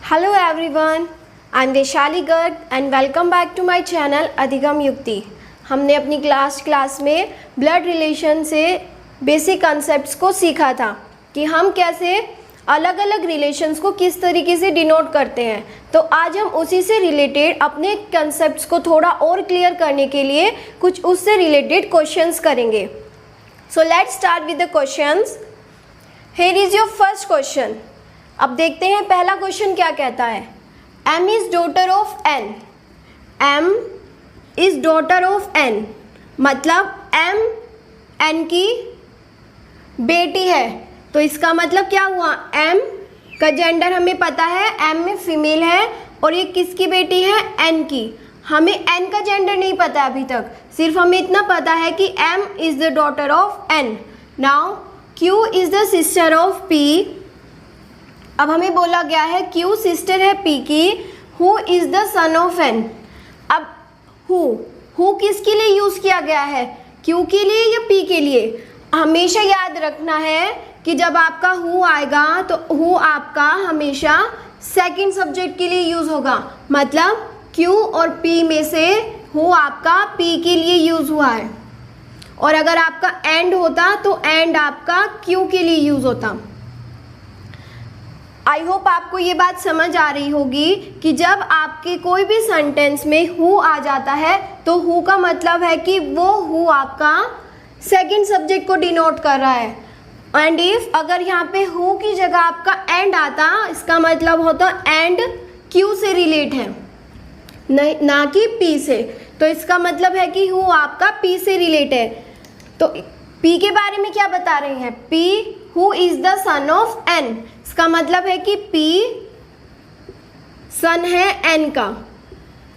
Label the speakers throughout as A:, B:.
A: Hello everyone, I am Vaishali Garg and welcome back to my channel Adhigam Yukti. हमने अपनी class में blood relation से basic concepts को सीखा था कि हम कैसे अलग अलग रिलेशंस को किस तरीके से डिनोट करते हैं। तो आज हम उसी से रिलेटेड अपने कॉन्सेप्ट्स को थोड़ा और क्लियर करने के लिए कुछ उससे रिलेटेड क्वेश्चंस करेंगे। So let's start with the questions. Here is your first question. अब देखते हैं पहला क्वेश्चन क्या कहता है। M is daughter of N। M is daughter of N मतलब M N की बेटी है। तो इसका मतलब क्या हुआ, M का जेंडर हमें पता है, M में फीमेल है और ये किसकी बेटी है, N की। हमें N का जेंडर नहीं पता अभी तक, सिर्फ हमें इतना पता है कि M is the daughter of N। Now Q is the sister of P। अब हमें बोला गया है Q सिस्टर है P की। Who is the son of N। अब हु किसके लिए यूज किया गया है, Q के लिए या P के लिए। हमेशा याद रखना है कि जब आपका हु आएगा तो हु आपका हमेशा सेकंड सब्जेक्ट के लिए यूज होगा। मतलब Q और P में से हु आपका P के लिए यूज हुआ है, और अगर आपका एंड होता तो एंड आपका Q के लिए यूज होता। आई होप आपको ये बात समझ आ रही होगी कि जब आपके कोई भी सेंटेंस में हु आ जाता है तो हु का मतलब है कि वो हु आपका सेकंड सब्जेक्ट को डिनोट कर रहा है। एंड इफ अगर यहाँ पे हु की जगह आपका एंड आता, इसका मतलब होता एंड Q से रिलेट है, ना कि P से। तो इसका मतलब है कि हु आपका P से रिलेट है। तो P के बारे में क्या बता रहे हैं, P who is the son of N। इसका मतलब है कि P सन है N का।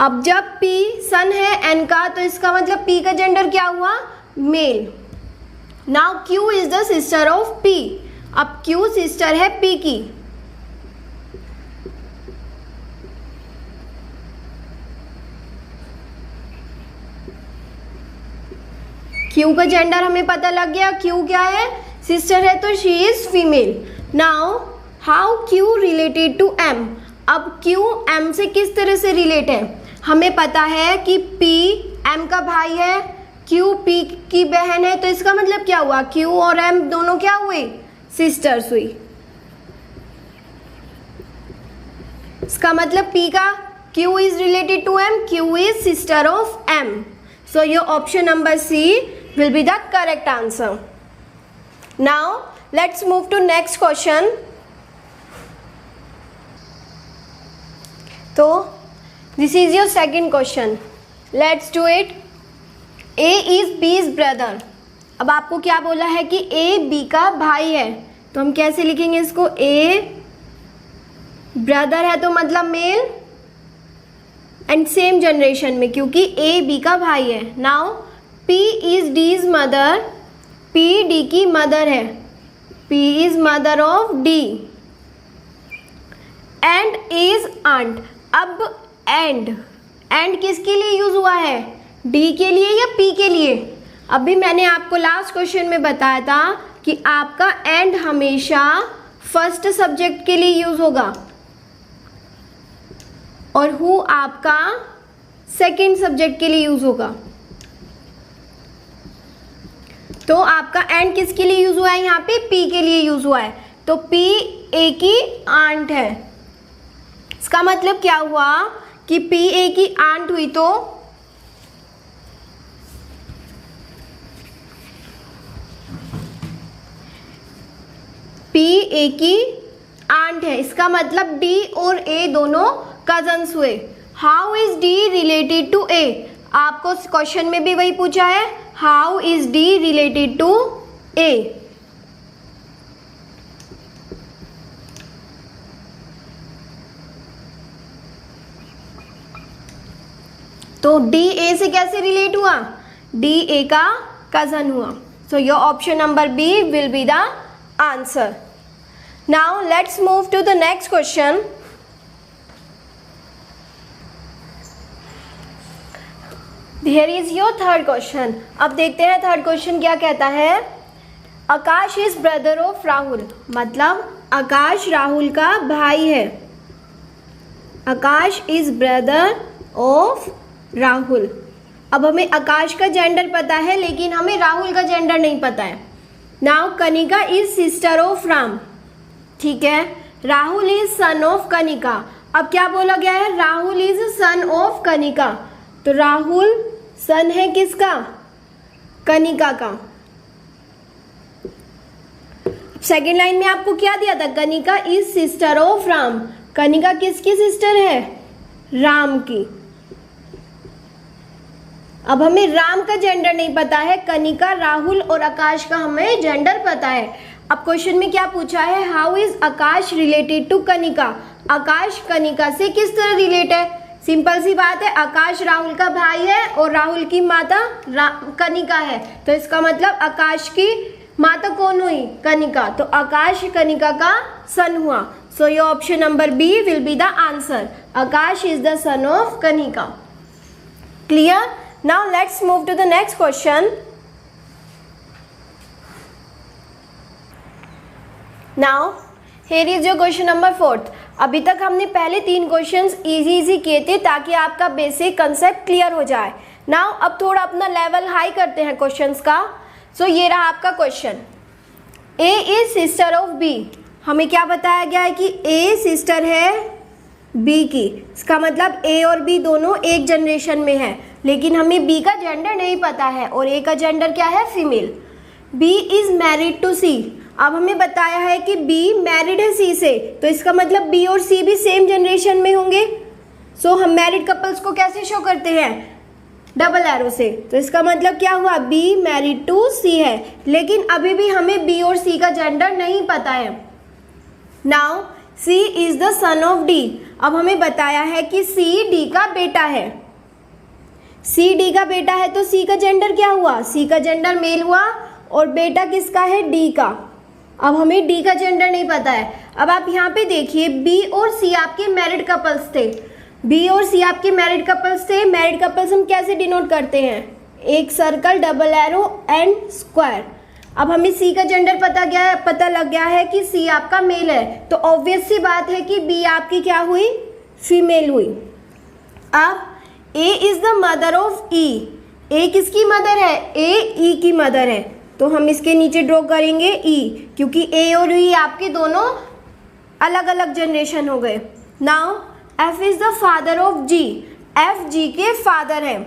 A: अब जब P सन है N का तो इसका मतलब P का जेंडर क्या हुआ, male. Now Q is the sister of P। अब Q सिस्टर है P की। Q का जेंडर हमें पता लग गया, Q क्या है, सिस्टर है तो she is female. Now how Q related to M। अब Q M से किस तरह से रिलेट है, हमें पता है कि P M का भाई है, Q P की बहन है। तो इसका मतलब क्या हुआ, Q और M दोनों क्या हुए, सिस्टर्स हुई। इसका मतलब P का Q is related to M, Q is sister of M। So your option number C will be the correct answer. Now let's move to next question. तो this is your second question. Let's do it. A is B's brother. अब आपको क्या बोला है कि A B का भाई है, तो हम कैसे लिखेंगे इसको, A ब्रदर है तो मतलब मेल एंड सेम जनरेशन में, क्योंकि A B का भाई है। Now P is D's mother. P D की मदर है, P is mother of D and is aunt। अब एंड किसके लिए यूज हुआ है, D के लिए या P के लिए। अभी मैंने आपको लास्ट क्वेश्चन में बताया था कि आपका एंड हमेशा फर्स्ट सब्जेक्ट के लिए यूज होगा और हु आपका सेकंड सब्जेक्ट के लिए यूज होगा। तो आपका एंड किसके लिए यूज हुआ है, यहाँ पे P के लिए यूज हुआ है। तो P A की आंट है। इसका मतलब क्या हुआ कि P A की आंट हुई तो P A की आंट है, इसका मतलब D और A दोनों कजन्स हुए। How is D related to A। आपको क्वेश्चन में भी वही पूछा है, how is D related to A। तो D A से कैसे रिलेट हुआ, D A का कजन हुआ। So your option number B will be the answer. Now let's move to the next question. Here is your third question. अब देखते हैं third question क्या कहता है। आकाश इज ब्रदर ऑफ राहुल, मतलब आकाश राहुल का भाई है। आकाश इज ब्रदर ऑफ राहुल। अब हमें आकाश का जेंडर पता है लेकिन हमें राहुल का जेंडर नहीं पता है। Now Kanika is sister of Ram. ठीक है, Rahul is son of Kanika. अब क्या बोला गया है? Rahul is son of Kanika. तो राहुल सन है किसका? कनिका का। सेकेंड लाइन में आपको क्या दिया था? Kanika is sister of Ram. Kanika किसकी सिस्टर है? राम की। अब हमें राम का जेंडर नहीं पता है, कनिका, राहुल और आकाश का हमें जेंडर पता है। अब क्वेश्चन में क्या पूछा है? How is Akash related to Kanika. Akash Kanika से किस तरह रिलेट है? सिंपल सी बात है, आकाश राहुल का भाई है और राहुल की माता कनिका है, तो इसका मतलब आकाश की माता कौन हुई? कनिका। तो आकाश कनिका का सन हुआ। So your option number B will be the answer. Akash is the son of Kanika. Clear? Now let's move to the next question. Now here is your question number 4। अभी तक हमने पहले 3 क्वेश्चंस इजी किए थे ताकि आपका बेसिक कंसेप्ट क्लियर हो जाए। नाउ अब थोड़ा अपना लेवल हाई करते हैं क्वेश्चंस का। सो ये रहा आपका question. A is sister of B. हमें क्या बताया गया है कि ए सिस्टर है बी की। इसका मतलब ए और बी दोनों एक जनरेशन में है, लेकिन हमें बी का जेंडर नहीं पता है और ए का जेंडर क्या है? Female. B is married to C. अब हमें बताया है कि बी मैरिड है सी से, तो इसका मतलब बी और सी भी सेम जनरेशन में होंगे। सो हम मैरिड कपल्स को कैसे शो करते हैं? डबल एरो से। तो इसका मतलब क्या हुआ? बी मैरिड टू सी है, लेकिन अभी भी हमें बी और सी का जेंडर नहीं पता है। Now see is the son of D. अब हमें बताया है कि सी डी का बेटा है। सी डी का बेटा है तो सी का जेंडर क्या हुआ? सी का जेंडर मेल हुआ और बेटा किसका है? डी का। अब हमें डी का जेंडर नहीं पता है। अब आप यहाँ पे देखिए, बी और सी आपके मैरिड कपल्स थे। बी और सी आपके मैरिड कपल्स थे। मैरिड कपल्स हम कैसे डिनोट करते हैं? एक circle, double arrow and square. अब हमें सी का जेंडर पता लग गया है कि सी आपका मेल है, तो ऑब्वियस सी बात है कि बी आपकी क्या हुई? फीमेल हुई। अब ए इज द मदर ऑफ ई। ए किसकी मदर है? ए ई की मदर है, तो हम इसके नीचे ड्रॉ करेंगे ई, क्योंकि ए और ई आपके दोनों अलग अलग जनरेशन हो गए। Now F is the father of G. F G के फादर है।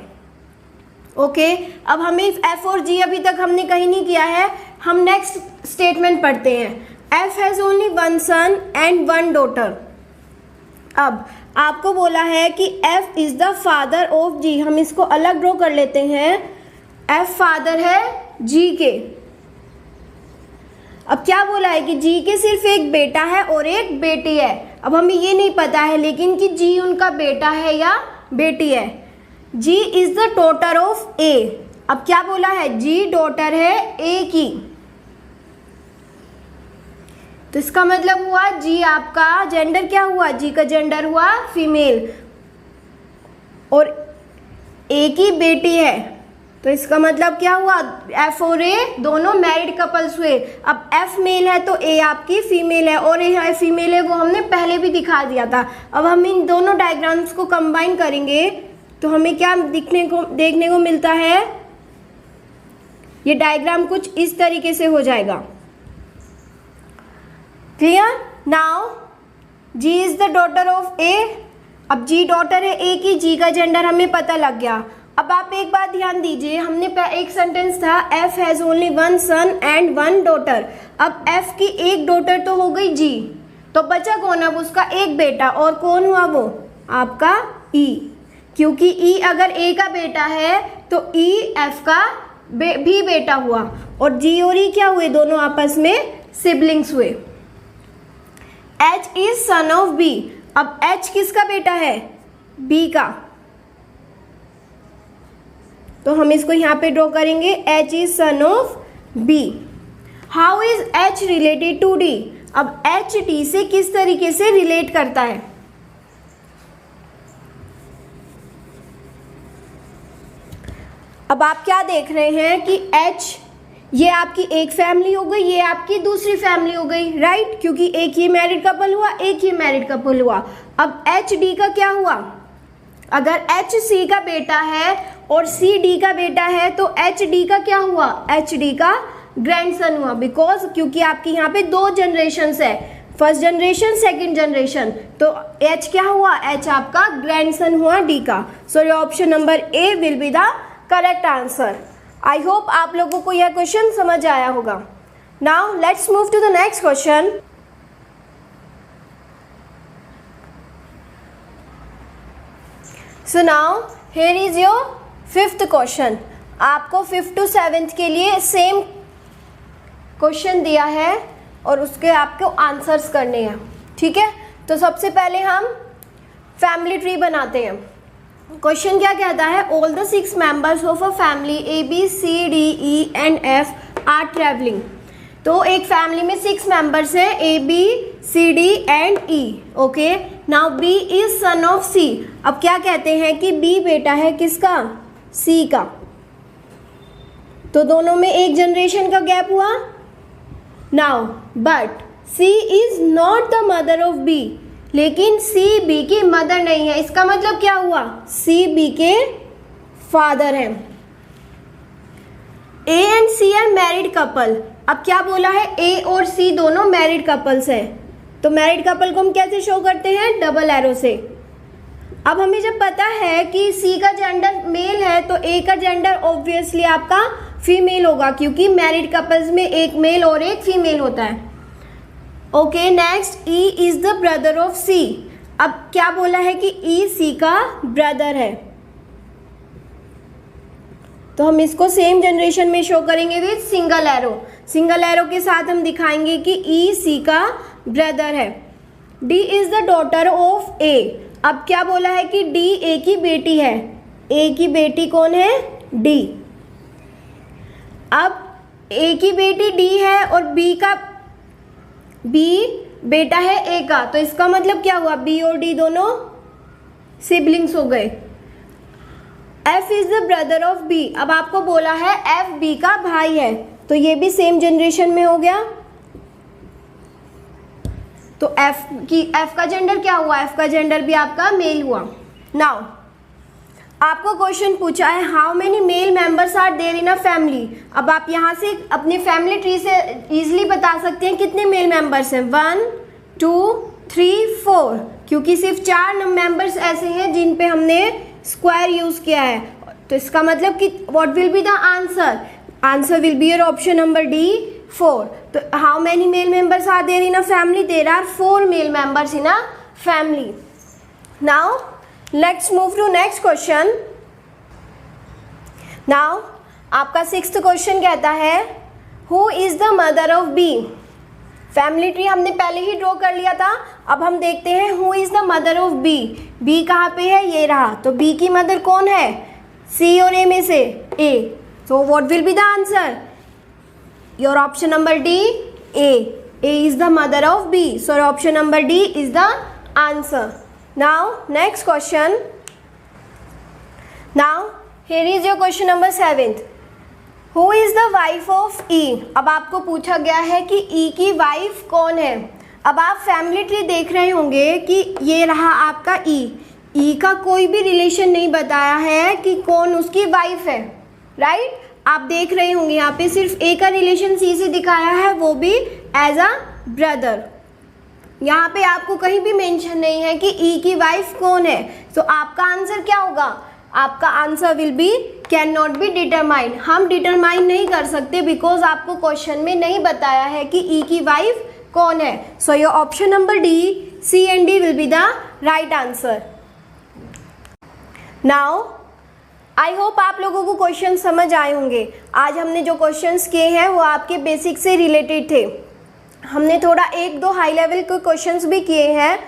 A: ओके, अब हमें एफ और जी अभी तक हमने कहीं नहीं किया है, हम नेक्स्ट स्टेटमेंट पढ़ते हैं। F has only 1 son and 1 daughter. अब आपको बोला है कि F is the father of G. हम इसको अलग ड्रॉ कर लेते हैं। एफ फादर है जी के। अब क्या बोला है कि जी के सिर्फ एक बेटा है और एक बेटी है। अब हमें ये नहीं पता है लेकिन कि जी उनका बेटा है या बेटी है। जी is the daughter of A. अब क्या बोला है? जी डॉटर है ए की, तो इसका मतलब हुआ जी आपका जेंडर क्या हुआ? जी का जेंडर हुआ फीमेल और ए की बेटी है, तो इसका मतलब क्या हुआ? एफ और ए दोनों मैरिड कपल्स हुए। अब एफ मेल है तो ए आपकी फीमेल है, और ए फीमेल है वो हमने पहले भी दिखा दिया था। अब हम इन दोनों डायग्राम्स को कंबाइन करेंगे तो हमें क्या देखने को मिलता है? ये डायग्राम कुछ इस तरीके से हो जाएगा। Clear? Now G is the daughter of A. अब जी डॉटर है ए की, जी का जेंडर हमें पता लग गया। अब आप एक बात ध्यान दीजिए, हमने एक सेंटेंस था F has only 1 son and 1 daughter. अब एफ की एक डॉटर तो हो गई जी, तो बचा कौन? अब उसका एक बेटा, और कौन हुआ वो? आपका ई, क्योंकि ई अगर ए का बेटा है तो ई एफ का भी बेटा हुआ, और जी और ई क्या हुए? दोनों आपस में सिबलिंग्स हुए। H is son of B. अब एच किसका बेटा है? बी का, तो हम इसको यहाँ पे ड्रॉ करेंगे। H is son of B. How is H related to D. अब एच डी से किस तरीके से रिलेट करता है? अब आप क्या देख रहे हैं कि एच ये आपकी एक फैमिली हो गई, ये आपकी दूसरी फैमिली हो गई, राइट, क्योंकि एक ये मैरिड कपल हुआ, एक ये मैरिड कपल हुआ। अब एच डी का क्या हुआ? अगर एच सी का बेटा है और सी डी का बेटा है तो एच डी का क्या हुआ? एच डी का ग्रैंडसन हुआ, बिकॉज क्योंकि आपकी यहाँ पे दो जनरेशन्स है, फर्स्ट जनरेशन सेकंड जनरेशन, तो एच क्या हुआ? एच आपका ग्रैंडसन हुआ डी का। So your option number A will be the correct answer. I hope आप लोगों को यह क्वेश्चन समझ आया होगा। Now let's move to the next question. So now here is your fifth question. आपको 5th to 7th के लिए सेम क्वेश्चन दिया है और उसके आपको आंसर्स करने हैं, ठीक है। तो सबसे पहले हम फैमिली ट्री बनाते हैं। क्वेश्चन क्या कहता है? All the 6 members of a family A B C D E and F are travelling. तो एक फैमिली में 6 मेंबर्स हैं, A B C D and E, okay. Now B is son of C. अब क्या कहते हैं कि बी बेटा है किसका? सी का। तो दोनों में एक जनरेशन का गैप हुआ। Now but C is not the mother of B, लेकिन सी बी की मदर नहीं है। इसका मतलब क्या हुआ? सी बी के फादर हैं। A and C are married couple. अब क्या बोला है? ए और सी दोनों मैरिड कपल्स हैं। तो मैरिड कपल को हम कैसे शो करते हैं? डबल एरो से। अब हमें जब पता है कि सी का जेंडर मेल है तो ए का जेंडर ऑब्वियसली आपका फीमेल होगा, क्योंकि मैरिड कपल्स में एक मेल और एक फीमेल होता है। Okay, next E is the brother of C. अब क्या बोला है कि ई सी का ब्रदर है, तो हम इसको सेम जनरेशन में शो करेंगे with single arrow. Single arrow के साथ हम दिखाएंगे कि ई सी का ब्रदर है। D is the daughter of A. अब क्या बोला है कि डी ए की बेटी है। ए की बेटी कौन है? डी। अब ए की बेटी डी है और बी बेटा है ए का, तो इसका मतलब क्या हुआ? बी और डी दोनों सिबलिंग्स हो गए। F is the brother of B. अब आपको बोला है एफ बी का भाई है, तो ये भी सेम जनरेशन में हो गया। तो एफ का जेंडर क्या हुआ? एफ का जेंडर भी आपका मेल हुआ। नाउ आपको क्वेश्चन पूछा है how many male members are there in a family. अब आप यहाँ से अपने फैमिली ट्री से इजीली बता सकते हैं कितने मेल मेंबर्स हैं। 1 2 3 4, क्योंकि सिर्फ 4 मेंबर्स ऐसे हैं जिन पे हमने स्क्वायर यूज किया है। तो इसका मतलब कि what will be the answer? Answer will be your option number D 4। तो how many male members are there in a family? There are 4 male members in a family. Now let's move to next question. Now आपका 6th question कहता है who is the mother of B. Family tree हमने पहले ही draw कर लिया था। अब हम देखते हैं who is the mother of B. B कहाँ पे है? ये रहा। तो बी की मदर कौन है? सी और ए में से A. So what will be the answer? Your option number D A. A is the mother of B. So your option number D is the answer. Now next question. Now here is your question number 7th. Who is the wife of E? अब आपको पूछा गया है कि E की wife कौन है। अब आप फैमिली ट्री देख रहे होंगे कि ये रहा आपका E। E का कोई भी रिलेशन नहीं बताया है कि कौन उसकी वाइफ है, राइट। आप देख रहे होंगे यहाँ पे सिर्फ A का रिलेशन C से दिखाया है, वो भी एज अ ब्रदर। यहाँ पे आपको कहीं भी मेंशन नहीं है कि ई की वाइफ कौन है। तो आपका आंसर क्या होगा? आपका answer will B can not be determine. हम डिटरमाइन नहीं कर सकते बिकॉज आपको क्वेश्चन में नहीं बताया है कि ई की वाइफ कौन है। So your option number D C and D will be the right answer. Now I hope आप लोगों को क्वेश्चन समझ आए होंगे। आज हमने जो क्वेश्चंस किए हैं वो आपके बेसिक से रिलेटेड थे। हमने थोड़ा 1-2 हाई लेवल के क्वेश्चंस भी किए हैं।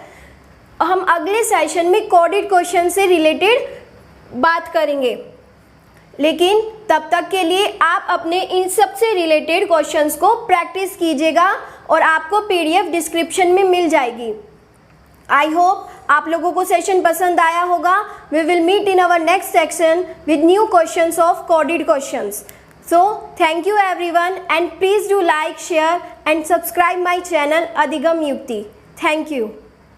A: हम अगले सेशन में कोडेड क्वेश्चन से रिलेटेड बात करेंगे, लेकिन तब तक के लिए आप अपने इन सब से रिलेटेड क्वेश्चंस को प्रैक्टिस कीजिएगा और आपको PDF डिस्क्रिप्शन में मिल जाएगी। आई होप आप लोगों को सेशन पसंद आया होगा। We will meet in our next section with new questions of coded questions. So thank you everyone, and please do like, share and subscribe my channel Adhigam Yukti. Thank you.